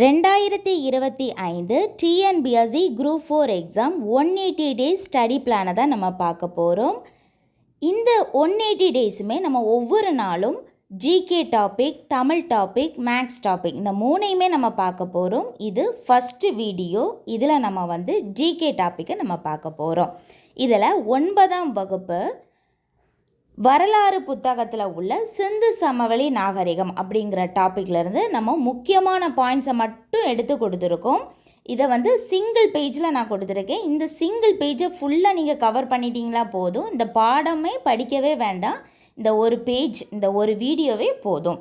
2025 TNPSC group 4 exam 180 days study பிளானை தான் நம்ம பார்க்க போகிறோம். இந்த 180 டேஸுமே நம்ம ஒவ்வொரு நாளும் GK topic, Tamil topic, maths topic இந்த மூணையுமே நம்ம பார்க்க போகிறோம். இது ஃபஸ்ட்டு வீடியோ. இதில் நம்ம ஜிகே டாப்பிக்கை நம்ம பார்க்க போகிறோம். இதில் 9ஆம் வகுப்பு வரலாறு புத்தகத்தில் உள்ள சிந்து சமவெளி நாகரிகம் அப்படிங்கிற டாப்பிக்லேருந்து நம்ம முக்கியமான பாயிண்ட்ஸை மட்டும் எடுத்து கொடுத்துருக்கோம். இதை சிங்கிள் பேஜில் நான் கொடுத்துருக்கேன். இந்த சிங்கிள் பேஜை ஃபுல்லாக நீங்கள் கவர் பண்ணிட்டீங்களா போதும். இந்த பாடமே படிக்கவே வேண்டாம். இந்த ஒரு பேஜ், இந்த ஒரு வீடியோவே போதும்.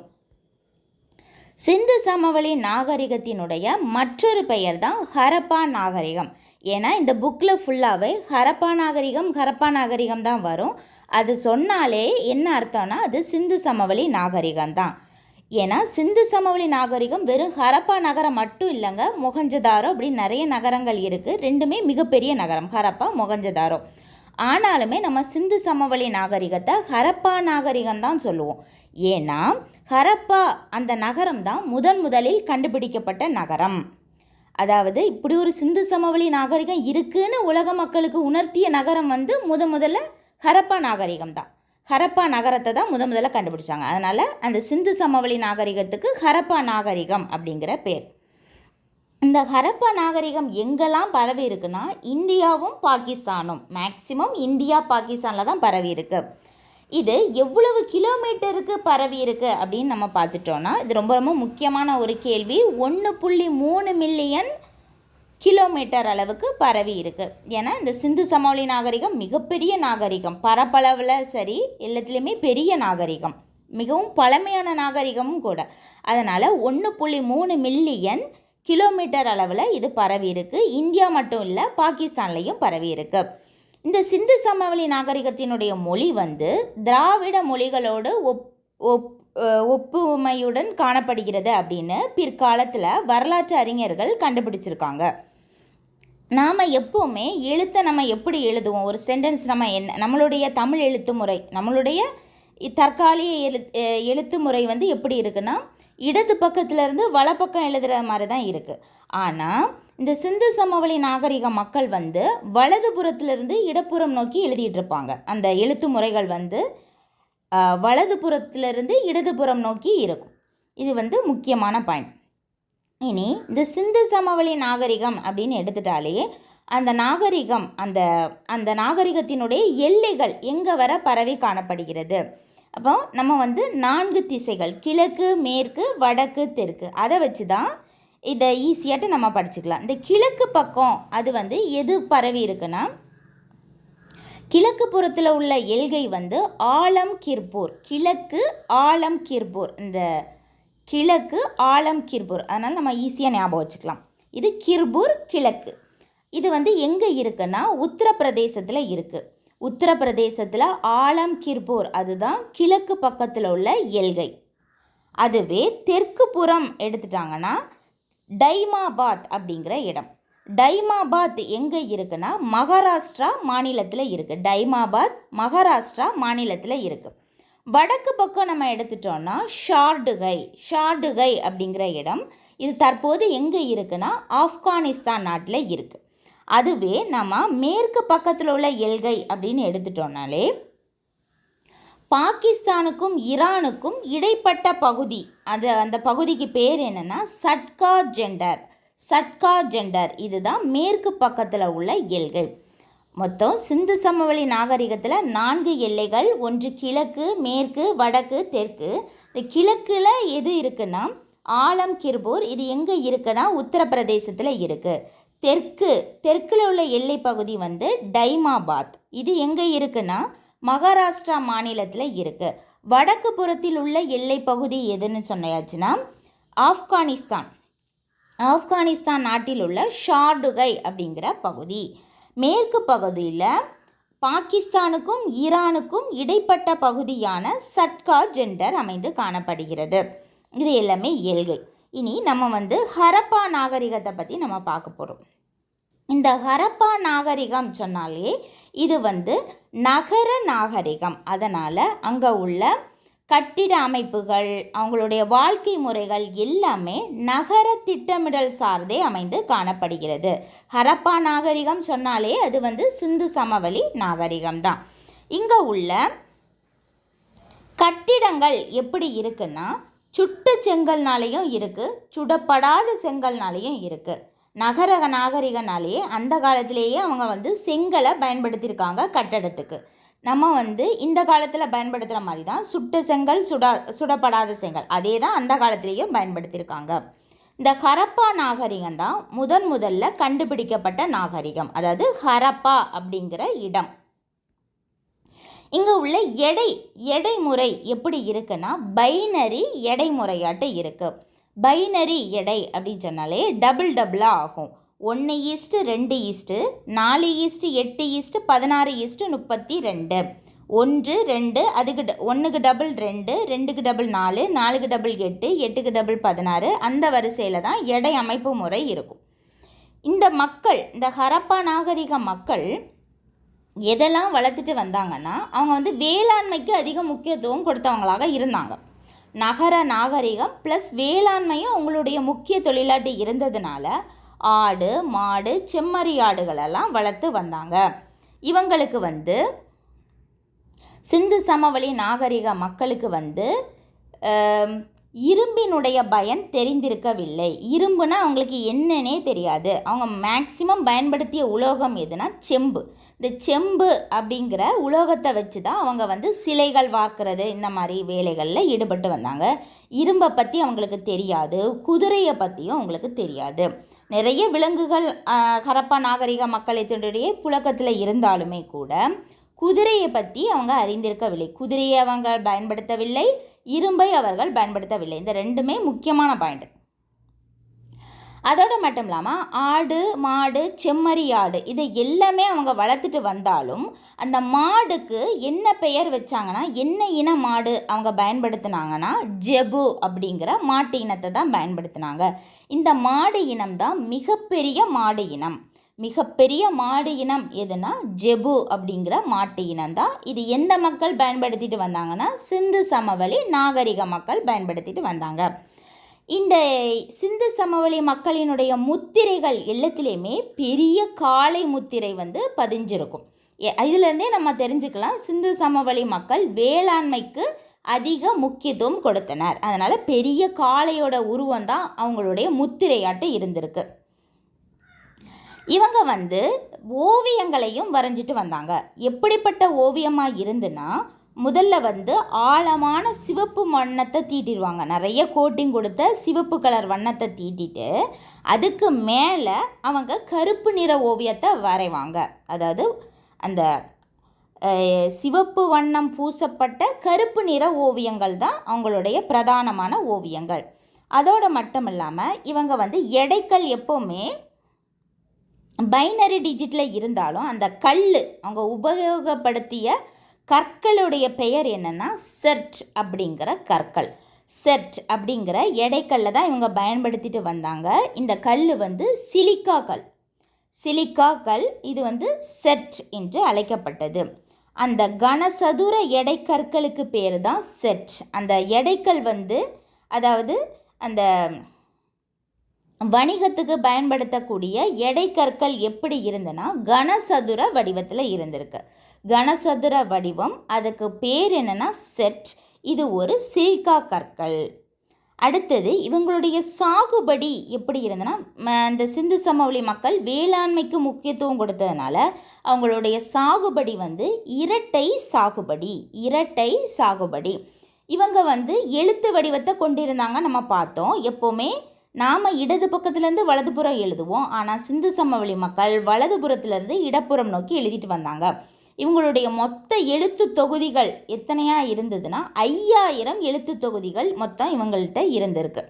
சிந்து சமவெளி நாகரிகத்தினுடைய மற்றொரு பெயர் தான் ஹரப்பா நாகரிகம். ஏன்னா இந்த புக்கில் ஃபுல்லாகவே ஹரப்பா நாகரிகம் தான் வரும். அது சொன்னாலே என்ன அர்த்தம்னா அது சிந்து சமவெளி நாகரிகம் தான். ஏன்னா சிந்து சமவெளி நாகரிகம் வெறும் ஹரப்பா நகரம் மட்டும் இல்லைங்க, மொஹஞ்சதாரோ அப்படின்னு நிறைய நகரங்கள் இருக்குது. ரெண்டுமே மிகப்பெரிய நகரம், ஹரப்பா, மொஹஞ்சதாரோ. ஆனாலுமே நம்ம சிந்து சமவெளி நாகரிகத்தை ஹரப்பா நாகரிகம் தான் சொல்லுவோம். ஏன்னா ஹரப்பா அந்த நகரம் தான் முதலில் கண்டுபிடிக்கப்பட்ட நகரம். அதாவது இப்படி ஒரு சிந்து சமவெளி நாகரிகம் இருக்குன்னு உலக மக்களுக்கு உணர்த்திய நகரம் முதல்ல ஹரப்பா நாகரிகம் தான். ஹரப்பா நகரத்தை தான் முதல்ல கண்டுபிடிச்சாங்க. அதனால் அந்த சிந்து சமவெளி நாகரிகத்துக்கு ஹரப்பா நாகரிகம் அப்படிங்கிற பேர். இந்த ஹரப்பா நாகரிகம் எங்கெல்லாம் பரவி இருக்குன்னா இந்தியாவும் பாகிஸ்தானும், மேக்சிமம் இந்தியா பாகிஸ்தானில் தான் பரவி இருக்கு. இது எவ்வளவு கிலோமீட்டருக்கு பரவி இருக்கு அப்படின்னு நம்ம பார்த்துட்டோன்னா இது ரொம்ப ரொம்ப முக்கியமான ஒரு கேள்வி. 1.3 மில்லியன் கிலோமீட்டர் அளவுக்கு பரவி இருக்கு. ஏன்னா இந்த சிந்து சமவெளி நாகரிகம் மிகப்பெரிய நாகரிகம், பரப்பளவில் சரி எல்லாத்துலேயுமே பெரிய நாகரிகம், மிகவும் பழமையான நாகரிகமும் கூட. அதனால் 1.3 மில்லியன் கிலோமீட்டர் அளவில் இது பரவி இருக்கு. இந்தியா மட்டும் இல்லை, பாகிஸ்தான்லேயும் பரவி இருக்கு. இந்த சிந்து சமவெளி நாகரிகத்தினுடைய மொழி திராவிட மொழிகளோடு ஒப்புமையுடன் காணப்படுகிறது அப்படின்னு பிற்காலத்தில் வரலாற்று அறிஞர்கள் கண்டுபிடிச்சிருக்காங்க. நாம் எப்போவுமே எழுத்தை நம்ம எப்படி எழுதுவோம், ஒரு சென்டென்ஸ் நம்மளுடைய தமிழ் எழுத்து முறை, நம்மளுடைய தற்காலிக எழுத்து முறை எப்படி இருக்குன்னா இடது பக்கத்துலேருந்து வலப்பக்கம் எழுதுகிற மாதிரி தான் இருக்குது. ஆனால் இந்த சிந்து சமவெளி நாகரிக மக்கள் வலதுபுறத்திலிருந்து இடப்புறம் நோக்கி எழுதிட்டு இருப்பாங்க. அந்த எழுத்து முறைகள் வலதுபுறத்திலிருந்து இடதுபுறம் நோக்கி இருக்கும். இது முக்கியமான பாயிண்ட். இனி இந்த சிந்து சமவெளி நாகரிகம் அப்படின்னு எடுத்துட்டாலே அந்த நாகரிகம் அந்த நாகரிகத்தினுடைய எல்லைகள் எங்கே வர பரவி காணப்படுகிறது. அப்போ நம்ம 4 திசைகள், கிழக்கு, மேற்கு, வடக்கு, தெற்கு, அதை வச்சு தான் இதை ஈஸியாட்டு நம்ம படிச்சுக்கலாம். இந்த கிழக்கு பக்கம் அது எது பரவி இருக்குன்னா கிழக்கு புறத்தில் உள்ள எல்கை ஆலம்கீர்பூர், கிழக்கு ஆலம்கீர்பூர், இந்த கிழக்கு ஆலம்கீர்பூர். அதனால் நம்ம ஈஸியாக ஞாபகம் வச்சுக்கலாம். இது கிர்பூர் கிழக்கு. இது எங்கே இருக்குன்னா உத்தரப்பிரதேசத்தில் இருக்குது. உத்தரப்பிரதேசத்தில் ஆலம்கீர்பூர் அதுதான் கிழக்கு பக்கத்தில் உள்ள எல்கை. அதுவே தெற்கு புறம் எடுத்துட்டாங்கன்னா டைமாபாத் அப்படிங்கிற இடம். டைமாபாத் எங்கே இருக்குன்னா மகாராஷ்டிரா மாநிலத்தில் இருக்குது. டைமாபாத் மகாராஷ்டிரா மாநிலத்தில் இருக்குது. வடக்கு பக்கம் நம்ம எடுத்துட்டோம்னா ஷார்டுகை அப்படிங்கிற இடம். இது தற்போது எங்கே இருக்குன்னா ஆப்கானிஸ்தான் நாட்டில் இருக்குது. அதுவே நம்ம மேற்கு பக்கத்தில் உள்ள எல்கை அப்படின்னு எடுத்துட்டோம்னாலே பாகிஸ்தானுக்கும் ஈரானுக்கும் இடைப்பட்ட பகுதி, அந்த பகுதிக்கு பேர் என்னென்னா சட்கா ஜெண்டர். இதுதான் மேற்கு பக்கத்தில் உள்ள எல்கை. மொத்தம் சிந்து சமவெளி நாகரிகத்தில் 4 எல்லைகள். ஒன்று கிழக்கு, மேற்கு, வடக்கு, தெற்கு. இந்த கிழக்கில் எது இருக்குன்னா ஆலம்கீர்பூர். இது எங்கே இருக்குன்னா உத்தரப்பிரதேசத்தில் இருக்குது. தெற்கில் உள்ள எல்லை பகுதி டைமாபாத். இது எங்கே இருக்குன்னா மகாராஷ்டிரா மாநிலத்தில் இருக்குது. வடக்கு புறத்தில் உள்ள எல்லை பகுதி எதுன்னு சொன்னாச்சுன்னா ஆப்கானிஸ்தான் நாட்டில் உள்ள ஷார்டுகை அப்படிங்கிற பகுதி. மேற்கு பகுதியில் பாகிஸ்தானுக்கும் ஈரானுக்கும் இடைப்பட்ட பகுதியான சட்கா ஜெண்டர் அமைந்து காணப்படுகிறது. இது எல்லாமே எல்கை. இனி நம்ம ஹரப்பா நாகரிகத்தை பற்றி நம்ம பார்க்க போகிறோம். இந்த ஹரப்பா நாகரிகம் சொன்னாலே இது நகர நாகரிகம். அதனால் அங்கே உள்ள கட்டிட அமைப்புகள், அவங்களுடைய வாழ்க்கை முறைகள் எல்லாமே நகர திட்டமிடல் சார்ந்தே அமைந்து காணப்படுகிறது. ஹரப்பா நாகரிகம் சொன்னாலே அது சிந்து சமவெளி நாகரிகம் தான். இங்கே உள்ள கட்டிடங்கள் எப்படி இருக்குன்னா சுட்டு செங்கல்னாலேயும் இருக்குது, சுடப்படாத செங்கல்னாலேயும் இருக்குது. நகர நாகரிகனாலேயே அந்த காலத்திலேயே அவங்க செங்கலை பயன்படுத்தியிருக்காங்க கட்டடத்துக்கு. நம்ம இந்த காலத்தில் பயன்படுத்துகிற மாதிரி தான் சுட்ட செங்கல், சுடப்படாத செங்கல் அதே தான் அந்த காலத்திலேயும் பயன்படுத்தியிருக்காங்க. இந்த ஹரப்பா நாகரிகம் தான் முதல்ல கண்டுபிடிக்கப்பட்ட நாகரிகம், அதாவது ஹரப்பா அப்படிங்கிற இடம். இங்கே உள்ள எடை முறை எப்படி இருக்குன்னா பைனரி எடை முறையாட்டு இருக்குது. பைனரி எடை அப்படின்னு சொன்னாலே டபுளாக ஆகும். 1:2:4:8:16:32 1 2 அதுக்கு 1க்கு டபுள் 2, 2க்கு டபுள் 4, 4க்கு டபுள் 8, 8க்கு டபுள் 16 அந்த வரிசையில் தான் எடை அமைப்பு முறை இருக்கும். இந்த ஹரப்பா நாகரிக மக்கள் எதெல்லாம் வளர்த்துட்டு வந்தாங்கன்னா அவங்க வேளாண்மைக்கு அதிக முக்கியத்துவம் கொடுத்தவங்களாக இருந்தாங்க. நகர நாகரிகம் ப்ளஸ் வேளாண்மையும் அவங்களுடைய முக்கிய தொழிலாட்டி இருந்ததுனால ஆடு, மாடு, செம்மறி ஆடுகளெல்லாம் வளர்த்து வந்தாங்க. இவங்களுக்கு சிந்து சமவெளி நாகரிக மக்களுக்கு இரும்பினுடைய பயன் தெரிந்திருக்கவில்லை. இரும்புனா அவங்களுக்கு என்னன்னே தெரியாது. அவங்க மேக்சிமம் பயன்படுத்திய உலோகம் எதுனா செம்பு. இந்த செம்பு அப்படிங்கிற உலோகத்தை வச்சு தான் அவங்க சிலைகள் வார்க்கிறது இந்த மாதிரி வேலைகளில் ஈடுபட்டு வந்தாங்க. இரும்பை பற்றி அவங்களுக்கு தெரியாது, குதிரையை பற்றியும் அவங்களுக்கு தெரியாது. நிறைய விலங்குகள் ஹரப்பா நாகரிக மக்களினுடைய புழக்கத்தில் இருந்தாலுமே கூட குதிரையை பற்றி அவங்க அறிந்திருக்கவில்லை. குதிரையை அவங்க பயன்படுத்தவில்லை, இரும்பை அவர்கள் பயன்படுத்தவில்லை. இந்த ரெண்டுமே முக்கியமான பாயிண்ட். அதோடு மட்டும் இல்லாமல் ஆடு, மாடு, செம்மறி ஆடு இதை எல்லாமே அவங்க வளர்த்துட்டு வந்தாலும் அந்த மாடுக்கு என்ன பெயர் வச்சாங்கன்னா, என்ன இன மாடு அவங்க பயன்படுத்தினாங்கன்னா ஜெபு அப்படிங்கிற மாட்டு இனத்தை தான் பயன்படுத்தினாங்க. இந்த மாடு இனம் தான் மிகப்பெரிய மாடு இனம். மிகப்பெரிய மாடு இனம் எதுனா ஜெபு அப்படிங்கிற மாட்டு இனம் தான். இது எந்த மக்கள் பயன்படுத்திட்டு வந்தாங்கன்னா சிந்து சமவெளி நாகரிக மக்கள் பயன்படுத்திட்டு வந்தாங்க. இந்த சிந்து சமவெளி மக்களினுடைய முத்திரைகள் எல்லாத்துலேயுமே பெரிய காளை முத்திரை பதிஞ்சிருக்கும். இதுலேருந்தே நம்ம தெரிஞ்சுக்கலாம் சிந்து சமவெளி மக்கள் வேளாண்மைக்கு அதிக முக்கியத்துவம் கொடுத்தனர். அதனால் பெரிய காளையோட உருவம் தான் அவங்களுடைய முத்திரையாட்டு இருந்திருக்கு. இவங்க ஓவியங்களையும் வரைஞ்சிட்டு வந்தாங்க. எப்படிப்பட்ட ஓவியமாக இருந்துன்னா முதல்ல ஆழமான சிவப்பு வண்ணத்தை தீட்டிடுவாங்க. நிறைய கோட்டிங் கொடுத்த சிவப்பு கலர் வண்ணத்தை தீட்டிட்டு அதுக்கு மேலே அவங்க கருப்பு நிற ஓவியத்தை வரைவாங்க. அதாவது அந்த சிவப்பு வண்ணம் பூசப்பட்ட கருப்பு நிற ஓவியங்கள் தான் அவங்களுடைய பிரதானமான ஓவியங்கள். அதோடு மட்டும் இல்லாமல் இவங்க எடைக்கல் எப்போவுமே பைனரி டிஜிட்டில் இருந்தாலும் அந்த கல் அவங்க உபயோகப்படுத்திய கற்களுடைய பெயர் என்னென்னா செர்ட் அப்படிங்கிற கற்கள். செர்ட் அப்படிங்கிற எடைக்கல்லை தான் இவங்க பயன்படுத்திட்டு வந்தாங்க. இந்த கல் சிலிக்கா கல். சிலிக்கா கல் இது செர்ட் என்று அழைக்கப்பட்டது. அந்த கனசதுர எடைக்கற்களுக்கு பேர் தான் செர்ட். அந்த எடைக்கல் அதாவது அந்த வணிகத்துக்கு பயன்படுத்தக்கூடிய எடைக்கற்கள் எப்படி இருந்ததுன்னா கனசதுர வடிவத்தில் இருந்திருக்கு. கனசதுர வடிவம், அதுக்கு பேர் என்னென்னா செட். இது ஒரு சிலிக்கா கற்கள். அடுத்தது இவங்களுடைய சாகுபடி எப்படி இருந்ததுன்னா இந்த சிந்து சமவெளி மக்கள் வேளாண்மைக்கு முக்கியத்துவம் கொடுத்ததுனால அவங்களுடைய சாகுபடி இரட்டை சாகுபடி. இரட்டை சாகுபடி. இவங்க எழுத்து வடிவத்தை கொண்டிருந்தாங்க. நம்ம பார்த்தோம். எப்போவுமே நாம் இடது பக்கத்துலேருந்து வலதுபுறம் எழுதுவோம், ஆனால் சிந்து சமவெளி மக்கள் வலதுபுறத்துலேருந்து இடப்புறம் நோக்கி எழுதிட்டு வந்தாங்க. இவங்களுடைய மொத்த எழுத்து தொகுதிகள் எத்தனையாக இருந்ததுன்னா 5000 எழுத்து தொகுதிகள் மொத்தம் இவங்கள்ட்ட இருந்திருக்கு.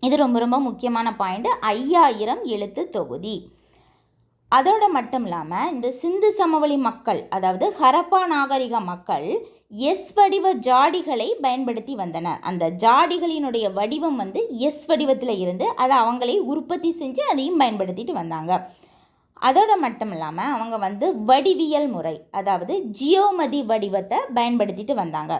இது ரொம்ப ரொம்ப முக்கியமான பாயிண்ட். 5000 எழுத்து தொகுதி. அதோடு மட்டும் இல்லாமல் இந்த சிந்து சமவெளி மக்கள், அதாவது ஹரப்பா நாகரிக மக்கள் எஸ் வடிவ ஜாடிகளை பயன்படுத்தி வந்தனர். அந்த ஜாடிகளினுடைய வடிவம் எஸ் வடிவத்தில் இருந்து அதை அவங்களே உற்பத்தி செஞ்சு அதையும் பயன்படுத்திட்டு வந்தாங்க. அதோடு மட்டும் இல்லாமல் அவங்க வடிவியல் முறை, அதாவது ஜியோமதி வடிவத்தை பயன்படுத்திட்டு வந்தாங்க.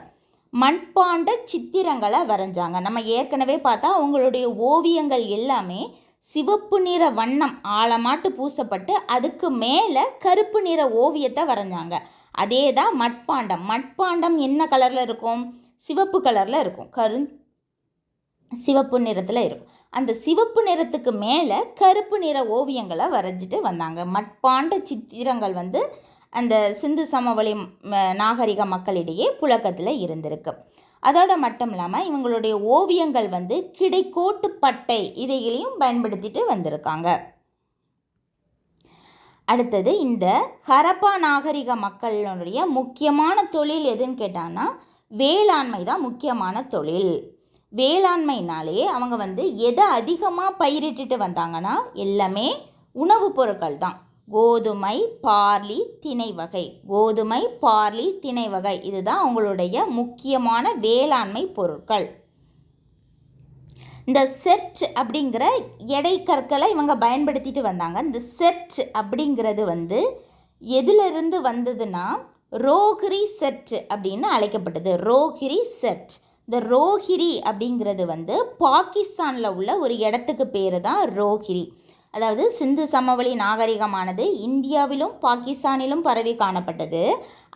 மண்பாண்ட சித்திரங்களை வரைஞ்சாங்க. நம்ம ஏற்கனவே பார்த்தா அவங்களுடைய ஓவியங்கள் எல்லாமே சிவப்பு நிற வண்ணம் ஆழமாட்டு பூசப்பட்டு அதுக்கு மேலே கருப்பு நிற ஓவியத்தை வரைஞ்சாங்க. அதே தான் மட்பாண்டம். மட்பாண்டம் என்ன கலரில் இருக்கும்? சிவப்பு கலரில் இருக்கும். சிவப்பு நிறத்தில் இருக்கும். அந்த சிவப்பு நிறத்துக்கு மேலே கருப்பு நிற ஓவியங்களை வரைஞ்சிட்டு வந்தாங்க. மட்பாண்ட சித்திரங்கள் அந்த சிந்து சமவெளி நாகரிக மக்களிடையே புழக்கத்தில் இருந்திருக்கு. அதோட மட்டும் இல்லாமல் இவங்களுடைய ஓவியங்கள் கிடைக்கோட்டு பட்டை இதைகளையும் பயன்படுத்திட்டு வந்திருக்காங்க. அடுத்தது இந்த ஹரப்பா நாகரிக மக்களுடைய முக்கியமான தொழில் எதுன்னு கேட்டாங்கன்னா வேளாண்மை தான் முக்கியமான தொழில். வேளாண்மைனாலே அவங்க எதை அதிகமாக பயிரிட்டுட்டு வந்தாங்கன்னா எல்லாமே உணவுப் பொருட்கள் தான். கோதுமை, பார்லி, திணை வகை. கோதுமை, பார்லி, திணை வகை இதுதான் அவங்களுடைய முக்கியமான வேளாண்மை பொருட்கள். இந்த செர்ட் அப்படிங்கிற எடை கற்களை இவங்க பயன்படுத்திட்டு வந்தாங்க. இந்த செர்ட் அப்படிங்கிறது எதிலிருந்து வந்ததுன்னா ரோஹிரி செர்ட் அப்படின்னு அழைக்கப்பட்டது. ரோஹிரி செர்ட். இந்த ரோஹிரி அப்படிங்கிறது பாகிஸ்தானில் உள்ள ஒரு இடத்துக்கு பேர் தான் ரோஹிரி. அதாவது சிந்து சமவெளி நாகரிகமானது இந்தியாவிலும் பாகிஸ்தானிலும் பரவி காணப்பட்டது.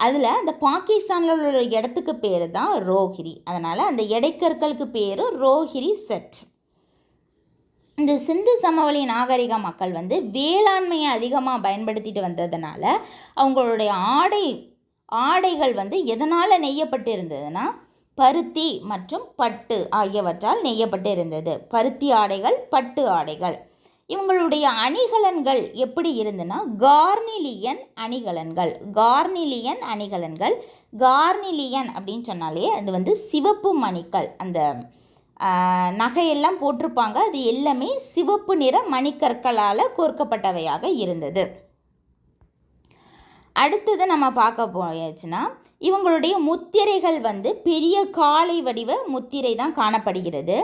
அதில் அந்த பாகிஸ்தானில் உள்ள இடத்துக்கு பேர் தான் ரோஹிரி. அதனால் அந்த எடைக்கற்களுக்கு பேர் ரோஹிரி செட். இந்த சிந்து சமவெளி நாகரிக மக்கள் வேளாண்மையை அதிகமாக பயன்படுத்திட்டு வந்ததுனால அவங்களுடைய ஆடைகள் எதனால் நெய்யப்பட்டு இருந்ததுன்னா பருத்தி மற்றும் பட்டு ஆகியவற்றால் நெய்யப்பட்டு இருந்தது. பருத்தி ஆடைகள், பட்டு ஆடைகள். இவங்களுடைய அணிகலன்கள் எப்படி இருந்துன்னா கார்னிலியன் அணிகலன்கள். கார்னிலியன் அப்படின்னு சொன்னாலே அது சிவப்பு மணிகள். அந்த நகையெல்லாம் போட்டிருப்பாங்க. அது எல்லாமே சிவப்பு நிற மணிக்கற்களால் கோர்க்கப்பட்டவையாக இருந்தது. அடுத்தது நம்ம பார்க்க போயாச்சுன்னா இவங்களுடைய முத்திரைகள் பெரிய காளை வடிவ முத்திரை தான் காணப்படுகிறது.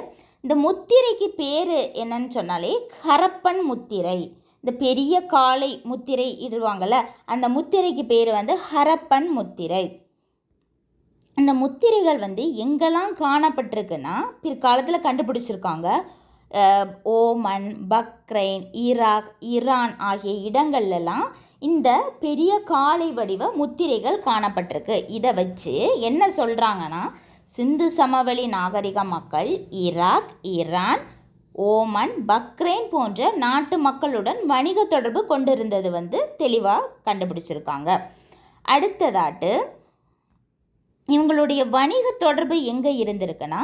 இந்த முத்திரைக்கு பேர் என்னன்னு சொன்னாலே ஹரப்பன் முத்திரை. இந்த பெரிய காளை முத்திரை இடுவாங்கள்ல அந்த முத்திரைக்கு பேர் ஹரப்பன் முத்திரை. இந்த முத்திரைகள் எங்கெல்லாம் காணப்பட்டிருக்குன்னா பிற்காலத்தில் கண்டுபிடிச்சிருக்காங்க. ஓமன், பக்ரைன், ஈராக், ஈரான் ஆகிய இடங்கள்லாம் இந்த பெரிய காளை வடிவ முத்திரைகள் காணப்பட்டிருக்கு. இதை வச்சு என்ன சொல்கிறாங்கன்னா சிந்து சமவெளி நாகரிக மக்கள் ஈராக், ஈரான், ஓமன், பக்ரைன் போன்ற நாட்டு மக்களுடன் வணிக தொடர்பு கொண்டிருந்தது தெளிவாக கண்டுபிடிச்சிருக்காங்க. அடுத்ததாட்டு இவங்களுடைய வணிக தொடர்பு எங்கே இருந்திருக்குன்னா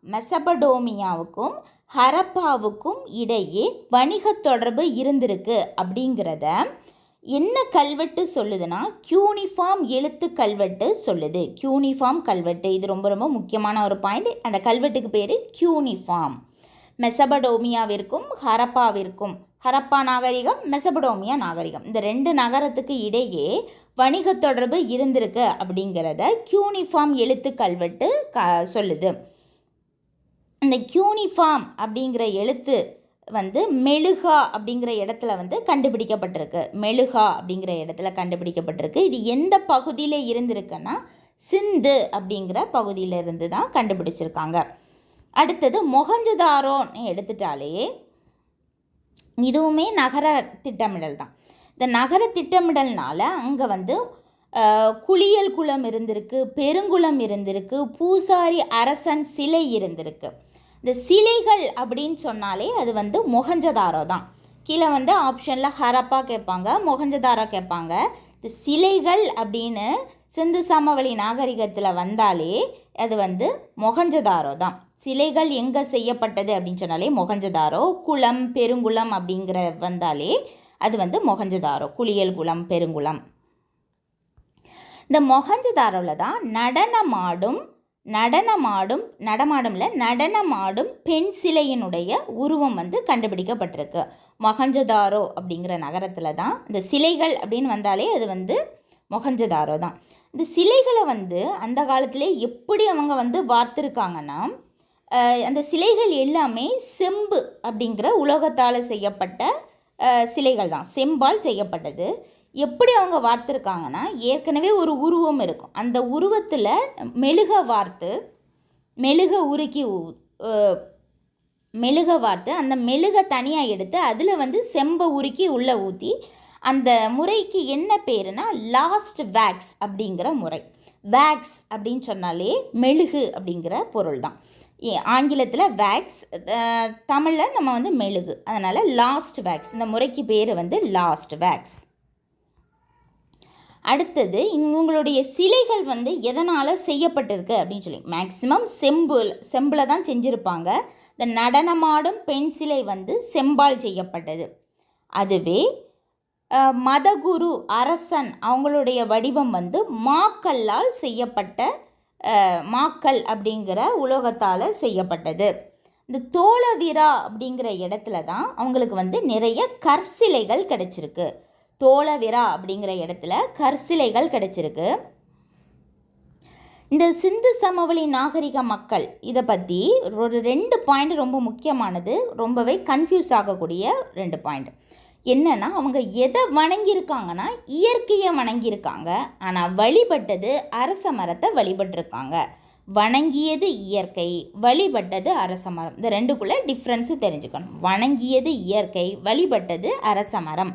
மெசபடோமியாவுக்கும் ஹரப்பாவுக்கும் இடையே வணிக தொடர்பு இருந்திருக்கு. அப்படிங்கிறத என்ன கல்வெட்டு சொல்லுதுன்னா கியூனிஃபார்ம் எழுத்து கல்வெட்டு சொல்லுது. கியூனிஃபார்ம் கல்வெட்டு இது ரொம்ப ரொம்ப முக்கியமான ஒரு பாயிண்ட். அந்த கல்வெட்டுக்கு பேர் கியூனிஃபார்ம். மெசபடோமியாவிற்கும் ஹரப்பா நாகரிகம், மெசபடோமியா நாகரிகம் இந்த ரெண்டு நகரத்துக்கு இடையே வணிக தொடர்பு இருந்திருக்கு அப்படிங்கிறத கியூனிஃபார்ம் எழுத்து கல்வெட்டு சொல்லுது. இந்த கியூனிஃபார்ம் அப்படிங்கிற எழுத்து மெழுகா அப்படிங்கிற இடத்துல கண்டுபிடிக்கப்பட்டிருக்கு. இது எந்த பகுதியில் இருந்திருக்குன்னா சிந்து அப்படிங்கிற பகுதியில் இருந்து தான் கண்டுபிடிச்சிருக்காங்க. அடுத்தது மொஹஞ்சதாரோன்னு எடுத்துட்டாலே இதுவுமே நகர திட்டமிடல் தான். இந்த நகர திட்டமிடல்னால அங்கே குளியல் குளம் இருந்திருக்கு, பெருங்குளம் இருந்திருக்கு, பூசாரி அரசன் சிலை இருந்திருக்கு. இந்த சிலைகள் அப்படின்னு சொன்னாலே அது மொஹஞ்சதாரோ தான். கீழே ஆப்ஷனில் ஹரப்பா கேட்பாங்க, மொஹஞ்சதாரோ கேட்பாங்க. இந்த சிலைகள் அப்படின்னு சிந்து சமவெளி நாகரிகத்தில் வந்தாலே அது மொஹஞ்சதாரோ தான். சிலைகள் எங்கே செய்யப்பட்டது அப்படின்னு சொன்னாலே மொஹஞ்சதாரோ. குளம், பெருங்குளம் அப்படிங்கிற வந்தாலே அது மொஹஞ்சதாரோ. குளியல் குளம், பெருங்குளம். இந்த மொஹஞ்சதாரோவில் தான் நடனமாடும் பெண் சிலையினுடைய உருவம் கண்டுபிடிக்கப்பட்டிருக்கு. மொஹஞ்சதாரோ அப்படிங்கிற நகரத்தில் தான் இந்த சிலைகள் அப்படின்னு வந்தாலே அது மொஹஞ்சதாரோ தான். இந்த சிலைகளை அந்த காலத்திலே எப்படி அவங்க வார்த்திருக்காங்கன்னா அந்த சிலைகள் எல்லாமே செம்பு அப்படிங்கிற உலோகத்தால் செய்யப்பட்ட சிலைகள் தான். செம்பால் செய்யப்பட்டது. எப்படி அவங்க வார்த்திருக்காங்கன்னா, ஏற்கனவே ஒரு உருவம் இருக்கும், அந்த உருவத்தில் மெழுக வார்த்து அந்த மெழுகை தனியாக எடுத்து அதில் வந்து செம்பை உருக்கி உள்ளே ஊற்றி, அந்த முறைக்கு என்ன பேருனா லாஸ்ட் வேக்ஸ் அப்படிங்கிற முறை. வேக்ஸ் அப்படின்னு சொன்னாலே மெழுகு அப்படிங்கிற பொருள் தான். ஆங்கிலத்தில் வேக்ஸ், தமிழில் நம்ம வந்து மெழுகு, அதனால் லாஸ்ட் வேக்ஸ், இந்த முறைக்கு பேர் வந்து லாஸ்ட் வேக்ஸ். அடுத்தது, இவங்களுடைய சிலைகள் வந்து எதனால் செய்யப்பட்டிருக்கு அப்படின்னு சொல்லி, மேக்சிமம் செம்பில் தான் செஞ்சுருப்பாங்க. இந்த நடனமாடும் பெண் சிலை வந்து செம்பால் செய்யப்பட்டது. அதுவே மதகுரு அரசன் அவங்களுடைய வடிவம் வந்து மாக்கல்லால் செய்யப்பட்ட, மாக்கல் அப்படிங்கிற உலோகத்தால் செய்யப்பட்டது. இந்த தோளவிரா அப்படிங்கிற இடத்துல தான் அவங்களுக்கு வந்து நிறைய கற்சிலைகள் கிடச்சிருக்கு. தோளவிரா அப்படிங்கிற இடத்துல கற்சிலைகள் கிடச்சிருக்கு. இந்த சிந்து சமவெளி நாகரிக மக்கள் இதை பற்றி ஒரு 2 பாயிண்ட் ரொம்ப முக்கியமானது, ரொம்பவே கன்ஃபியூஸ் ஆகக்கூடிய 2 பாயிண்ட். என்னென்னா, அவங்க எதை வணங்கியிருக்காங்கன்னா இயற்கையை வணங்கியிருக்காங்க, ஆனால் வழிபட்டது அரச மரத்தை வழிபட்டிருக்காங்க. வணங்கியது இயற்கை, வழிபட்டது அரச மரம். இந்த ரெண்டுக்குள்ளே டிஃப்ரென்ஸு தெரிஞ்சுக்கணும். வணங்கியது இயற்கை, வழிபட்டது அரச மரம்.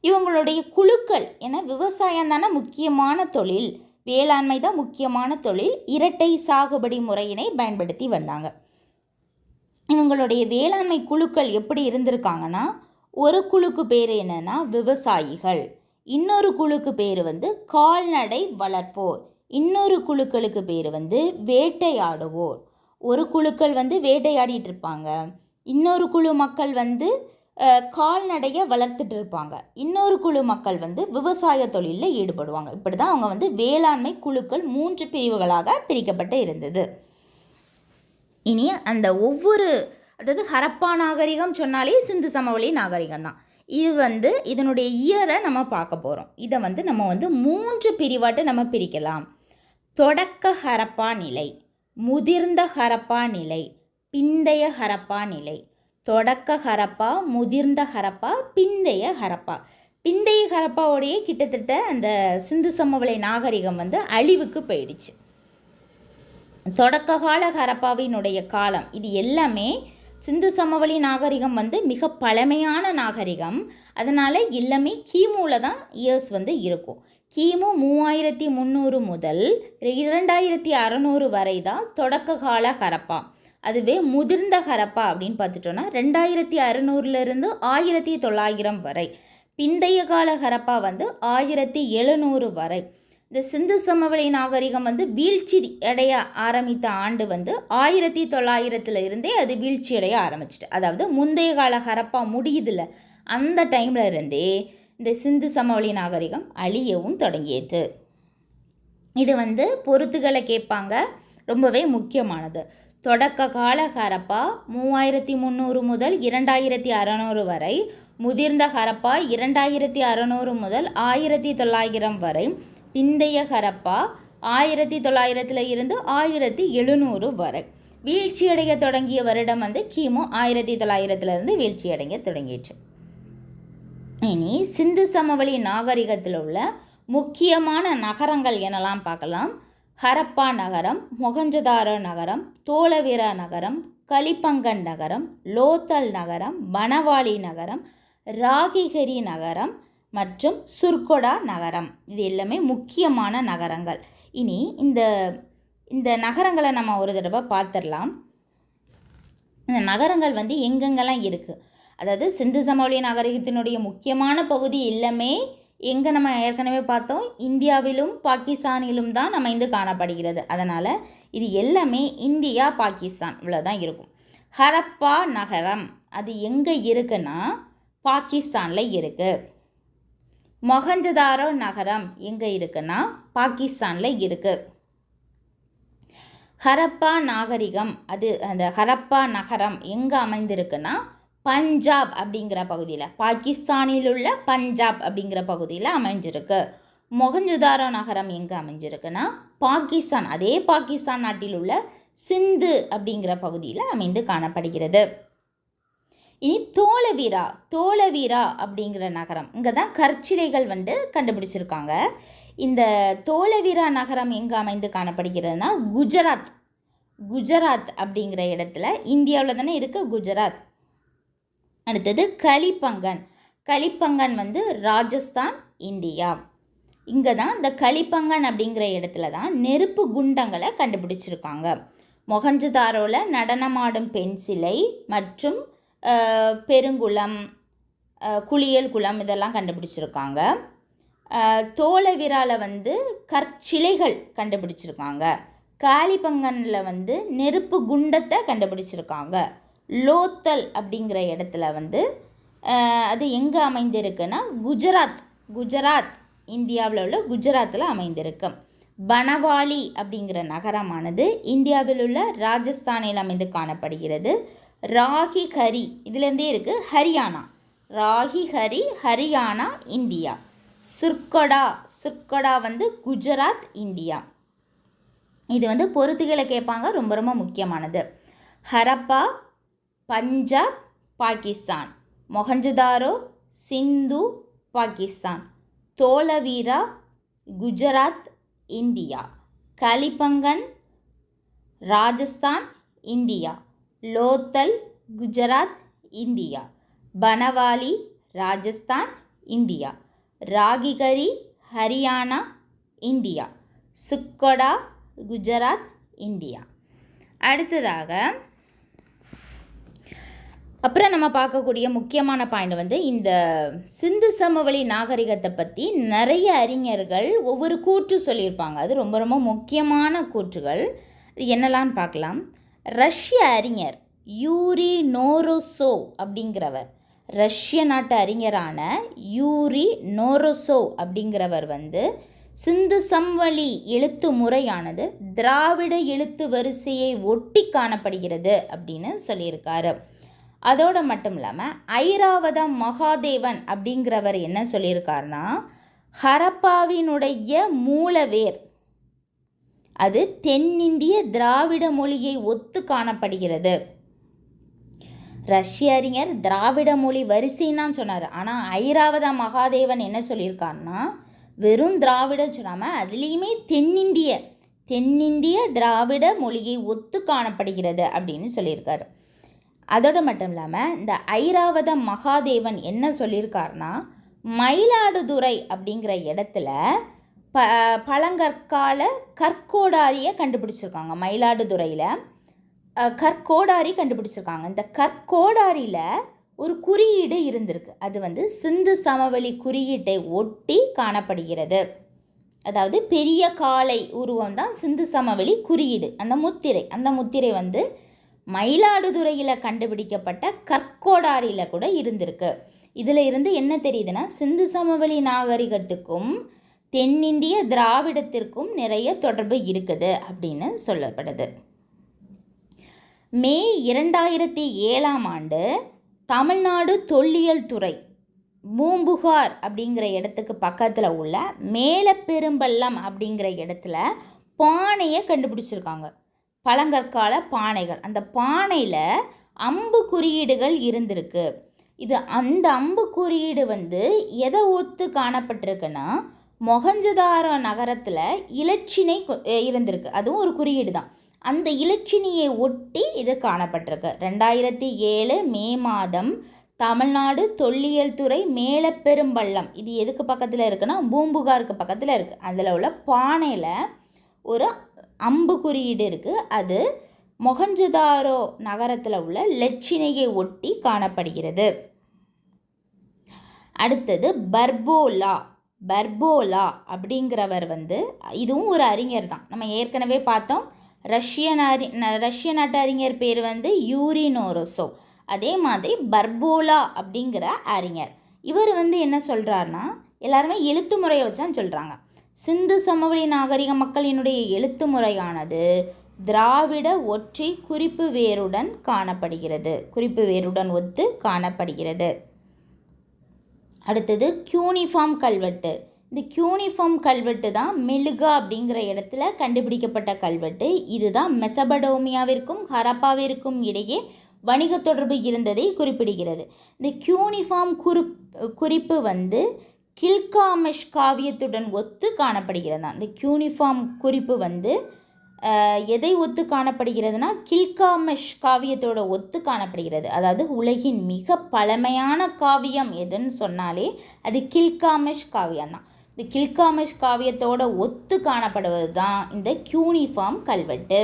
இவங்களுடைய குழுக்கள், ஏன்னா விவசாயம் தானே முக்கியமான தொழில், வேளாண்மை தான் முக்கியமான தொழில், இரட்டை சாகுபடி முறையினை பயன்படுத்தி வந்தாங்க. இவங்களுடைய வேளாண்மை குழுக்கள் எப்படி இருந்திருக்காங்கன்னா, ஒரு குழுக்கு பேர் என்னென்னா விவசாயிகள், இன்னொரு குழுக்கு பேர் வந்து கால்நடை வளர்ப்போர், இன்னொரு குழுக்களுக்கு பேர் வந்து வேட்டையாடுவோர். ஒரு குழுக்கள் வந்து வேட்டையாடிட்டு இருப்பாங்க, இன்னொரு குழு மக்கள் வந்து கால்நடையை வளர்த்துட்டு இருப்பாங்க, இன்னொரு குழு மக்கள் வந்து விவசாய தொழிலில் ஈடுபடுவாங்க. இப்படி தான் அவங்க வந்து வேளாண்மை குழுக்கள் 3 பிரிவுகளாக பிரிக்கப்பட்டு இருந்தது. இனி அந்த ஒவ்வொரு, அதாவது ஹரப்பா நாகரிகம் சொன்னாலே சிந்து சமவெளி நாகரிகம் தான். இது வந்து இதனுடைய இயரை நம்ம பார்க்க போகிறோம். இதை வந்து நம்ம வந்து 3 பிரிவாட்டு நம்ம பிரிக்கலாம். தொடக்க ஹரப்பா நிலை, முதிர்ந்த ஹரப்பா நிலை, பிந்தைய ஹரப்பா நிலை. தொடக்க ஹரப்பா, முதிர்ந்த ஹரப்பா, பிந்தைய ஹரப்பா. பிந்தைய ஹரப்பாவோடையே கிட்டத்தட்ட அந்த சிந்து சமவெளி நாகரிகம் வந்து அழிவுக்கு போயிடுச்சு. தொடக்க கால ஹரப்பாவினுடைய காலம் இது எல்லாமே, சிந்து சமவெளி நாகரிகம் வந்து மிக பழமையான நாகரிகம், அதனால் எல்லாமே கிமுவில் தான் இயர்ஸ் வந்து இருக்கும். கிமு 3300 முதல் 2600 வரை தான் தொடக்க கால ஹரப்பா. அதுவே முதிர்ந்த ஹரப்பா அப்படின்னு பார்த்துட்டோன்னா 2600லேருந்து 1900 வரை. பிந்தைய கால ஹரப்பா வந்து 1700 வரை. இந்த சிந்து சமவெளி நாகரிகம் வந்து வீழ்ச்சி அடைய ஆரம்பித்த ஆண்டு வந்து 1900 அது வீழ்ச்சி அடைய ஆரம்பிச்சிட்டு, அதாவது முந்தைய கால ஹரப்பா முடியுதில்ல, அந்த டைமில் இருந்தே இந்த சிந்து சமவெளி நாகரிகம் அழியவும் தொடங்கியது. இது வந்து பொறுத்துகளை கேட்பாங்க, ரொம்பவே முக்கியமானது. தொடக்க கால ஹரப்பா 3300 முதல் 2600 வரை, முதிர்ந்த ஹரப்பா 2600 முதல் 1900 வரை, பிந்தைய ஹரப்பா 1900 1700 வரை. வீழ்ச்சியடைய தொடங்கிய வருடம் வந்து கிமு 1900 வீழ்ச்சியடைய தொடங்கிடுச்சு. இனி சிந்து சமவெளி நாகரிகத்தில் உள்ள முக்கியமான நகரங்கள் என்னெல்லாம் பார்க்கலாம். ஹரப்பா நகரம், மொஹஞ்சதாரோ நகரம், தோளவிரா நகரம், கலிபங்கன் நகரம், லோத்தல் நகரம், பனவாலி நகரம், ராகிகரி நகரம் மற்றும் சுர்கொடா நகரம். இது எல்லாமே முக்கியமான நகரங்கள். இனி இந்த நகரங்களை நம்ம ஒரு தடவை பார்த்துடலாம். இந்த நகரங்கள் வந்து எங்கெங்கெல்லாம் இருக்குது, அதாவது சிந்து சமவெளி நாகரிகத்தினுடைய முக்கியமான பகுதி எல்லாமே எங்கே நம்ம ஏற்கனவே பார்த்தோம், இந்தியாவிலும் பாகிஸ்தானிலும் தான் அமைந்து காணப்படுகிறது. அதனால் இது எல்லாமே இந்தியா பாகிஸ்தான் இவ்வளோதான் இருக்கும். ஹரப்பா நகரம் அது எங்கே இருக்குன்னா பாகிஸ்தானில் இருக்குது. மொஹஞ்சதாரோ நகரம் எங்கே இருக்குன்னா பாகிஸ்தானில் இருக்குது. ஹரப்பா நாகரிகம் அது, அந்த ஹரப்பா நகரம் எங்கே அமைந்திருக்குன்னா பஞ்சாப் அப்படிங்கிற பகுதியில், பாகிஸ்தானில் உள்ள பஞ்சாப் அப்படிங்கிற பகுதியில் அமைஞ்சிருக்கு. மொஹஞ்சதாரோ நகரம் எங்கே அமைஞ்சிருக்குன்னா பாகிஸ்தான், அதே பாகிஸ்தான் நாட்டில் உள்ள சிந்து அப்படிங்கிற பகுதியில் அமைந்து காணப்படுகிறது. இனி தோலவீரா அப்படிங்கிற நகரம், இங்கே தான் கற்சிலைகள் வந்து கண்டுபிடிச்சிருக்காங்க. இந்த தோலவீரா நகரம் எங்கே அமைந்து காணப்படுகிறதுனா குஜராத் அப்படிங்கிற இடத்துல, இந்தியாவில் தானே இருக்குது குஜராத். அடுத்தது கலிப்பங்கன் வந்து ராஜஸ்தான், இந்தியா. இங்கே தான் இந்த கலிப்பங்கன் அப்படிங்கிற இடத்துல தான் நெருப்பு குண்டங்களை கண்டுபிடிச்சிருக்காங்க. மொஹஞ்சதாரோவில் நடனமாடும் பெண் சிலை மற்றும் பெருங்குளம், குளியல் குளம் இதெல்லாம் கண்டுபிடிச்சிருக்காங்க. தோலவிரால வந்து கற்சிலைகள் கண்டுபிடிச்சிருக்காங்க. காலிபங்கனில் வந்து நெருப்பு குண்டத்தை கண்டுபிடிச்சிருக்காங்க. லோத்தல் அப்படிங்கிற இடத்துல வந்து அது எங்கே அமைந்திருக்குன்னா குஜராத் இந்தியாவில் உள்ள குஜராத்தில் அமைந்திருக்கு. பனவாலி அப்படிங்கிற நகரமானது இந்தியாவில் உள்ள ராஜஸ்தானில் அமைந்து காணப்படுகிறது. ராகிகரி இதுலேருந்தே இருக்குது ஹரியானா. ராகிகரி ஹரியானா, இந்தியா. சுர்கொடா வந்து குஜராத், இந்தியா. இது வந்து பொறுத்துகளை கேட்பாங்க, ரொம்ப ரொம்ப முக்கியமானது. Harappa Punjab, Pakistan. Mohenjodaro Sindh, Pakistan. Dholavira Gujarat, India. Kalibangan Rajasthan, India. Lothal Gujarat, India. Banawali Rajasthan, India. Rakhigarhi Haryana, India. Surkotada Gujarat, India. அடுத்ததாக அப்புறம் நம்ம பார்க்கக்கூடிய முக்கியமான பாயிண்ட் வந்து இந்த சிந்து சமவெளி நாகரிகத்தை பற்றி நிறைய அறிஞர்கள் ஒவ்வொரு கூற்று சொல்லியிருப்பாங்க. அது ரொம்ப ரொம்ப முக்கியமான கூற்றுகள். இது என்னெல்லாம் பார்க்கலாம். ரஷ்ய அறிஞர் யூரி நோரோசோவ் அப்படிங்கிறவர், ரஷ்ய நாட்டு அறிஞரான யூரி நோரோசோவ் அப்படிங்கிறவர் வந்து சிந்து சமவெளி எழுத்து முறையானது திராவிட எழுத்து வரிசையை ஒட்டி காணப்படுகிறது அப்படின்னு சொல்லியிருக்காரு. அதோடு மட்டும் இல்லாமல் ஐராவத மகாதேவன் அப்படிங்கிறவர் என்ன சொல்லியிருக்காருன்னா, ஹரப்பாவினுடைய மூலவேர் அது தென்னிந்திய திராவிட மொழியை ஒத்து காணப்படுகிறது. ரஷ்ய அறிஞர் திராவிட மொழி வரிசைன்னு தான் சொன்னார். ஆனால் ஐராவத மகாதேவன் என்ன சொல்லியிருக்காருன்னா, வெறும் திராவிடம் சொல்லாமல் அதுலேயுமே தென்னிந்திய திராவிட மொழியை ஒத்து காணப்படுகிறது அப்படின்னு சொல்லியிருக்காரு. அதோடு மட்டும் இல்லாமல் இந்த ஐராவத மகாதேவன் என்ன சொல்லியிருக்காருன்னா, மயிலாடுதுறை அப்படிங்கிற இடத்துல பழங்கற்கால கற்கோடாரியை கண்டுபிடிச்சிருக்காங்க. மயிலாடுதுறையில் கற்கோடாரி கண்டுபிடிச்சிருக்காங்க. இந்த கற்கோடாரியில் ஒரு குறியீடு இருந்திருக்கு. அது வந்து சிந்து சமவெளி குறியீட்டை ஒட்டி காணப்படுகிறது. அதாவது பெரிய காளை உருவம் தான் சிந்து சமவெளி குறியீடு. அந்த முத்திரை வந்து மயிலாடுதுறையில் கண்டுபிடிக்கப்பட்ட கற்கோடாரியில் கூட இருந்திருக்கு. இதில் இருந்து என்ன தெரியுதுன்னா, சிந்து சமவெளி நாகரிகத்துக்கும் தென்னிந்திய திராவிடத்திற்கும் நிறைய தொடர்பு இருக்குது அப்படின்னு சொல்லப்படுது. மே 2007 தமிழ்நாடு தொல்லியல் துறை பூம்புகார் அப்படிங்கிற இடத்துக்கு பக்கத்தில் உள்ள மேலப்பெரும்பள்ளம் அப்படிங்கிற இடத்துல பானையை கண்டுபிடிச்சிருக்காங்க. பழங்கற்கால பானைகள். அந்த பானையில் அம்பு குறியீடுகள் இருந்திருக்கு. அந்த அம்பு குறியீடு வந்து எதை ஒத்து காணப்பட்டிருக்குன்னா, மொஹஞ்சதாரோ நகரத்தில் இலச்சினை இருந்திருக்கு. அதுவும் ஒரு குறியீடு தான். அந்த இலச்சினையை ஒட்டி இது காணப்பட்டிருக்கு. 2007 மே மாதம் தமிழ்நாடு தொல்லியல் துறை மேலப்பெரும்பள்ளம், இது எதுக்கு பக்கத்தில் இருக்குன்னா பூம்புகாருக்கு பக்கத்தில் இருக்குது. அதில் உள்ள பானையில் ஒரு அம்பு குறியீடு இருக்குது. அது மொஹஞ்சதாரோ நகரத்தில் உள்ள இலச்சினையை ஒட்டி காணப்படுகிறது. அடுத்தது பர்போலா அப்படிங்கிறவர் வந்து இதுவும் ஒரு அறிஞர் தான். நம்ம ஏற்கனவே பார்த்தோம். ரஷ்ய நாட்டு அறிஞர் பேர் வந்து யூரி நோரோசோவ். அதே மாதிரி பர்போலா அப்படிங்கிற அறிஞர், இவர் வந்து என்ன சொல்கிறாருன்னா, எல்லாருமே எழுத்து முறையை வச்சான்னு சொல்கிறாங்க. சிந்து சமவெளி நாகரிக மக்களினுடைய எழுத்து முறையானது திராவிட ஒற்றை குறிப்பு வேருடன் ஒத்து காணப்படுகிறது. அடுத்தது கியூனிஃபார்ம் கல்வெட்டு. இந்த கியூனிஃபார்ம் கல்வெட்டு தான் மெலுகா அப்படிங்கிற இடத்துல கண்டுபிடிக்கப்பட்ட கல்வெட்டு. இதுதான் மெசபடோமியாவிற்கும் ஹரப்பாவிற்கும் இடையே வணிக தொடர்பு இருந்ததை குறிப்பிடுகிறது. இந்த கியூனிஃபார்ம் குறிப்பு வந்து கில்காமெஷ் காவியத்துடன் ஒத்து காணப்படுகிறதா. இந்த கியூனிஃபார்ம் குறிப்பு வந்து எதை ஒத்து காணப்படுகிறதுனா கில்காமெஷ் காவியத்தோட ஒத்து காணப்படுகிறது. அதாவது உலகின் மிக பழமையான காவியம் எதுன்னு சொன்னாலே அது கில்காமெஷ் காவியம் தான். இந்த கில்காமெஷ் காவியத்தோட ஒத்து காணப்படுவது தான் இந்த கியூனிஃபார்ம் கல்வெட்டு.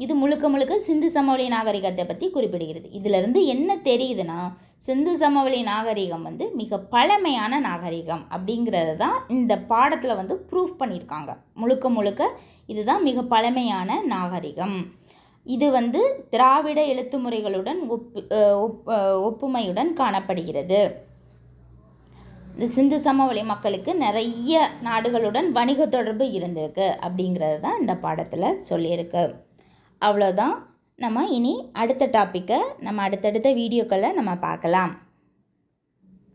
இது முழுக்க முழுக்க சிந்து சமவெளி நாகரிகத்தை பற்றி குறிப்பிடுகிறது. இதிலிருந்து என்ன தெரியுதுன்னா சிந்து சமவெளி நாகரிகம் வந்து மிக பழமையான நாகரிகம் அப்படிங்கிறது தான் இந்த பாடத்தில் வந்து ப்ரூவ் பண்ணியிருக்காங்க. முழுக்க முழுக்க இதுதான் மிக பழமையான நாகரிகம். இது வந்து திராவிட எழுத்து முறைகளுடன் ஒப்புமையுடன் காணப்படுகிறது. இந்த சிந்து சமவெளி மக்களுக்கு நிறைய நாடுகளுடன் வணிக தொடர்பு இருந்திருக்கு அப்படிங்கிறது தான் இந்த பாடத்தில் சொல்லியிருக்கு. அவ்வளோதான். நம்ம இனி அடுத்த டாப்பிக்கை நம்ம அடுத்தடுத்த வீடியோக்களை நம்ம பார்க்கலாம்.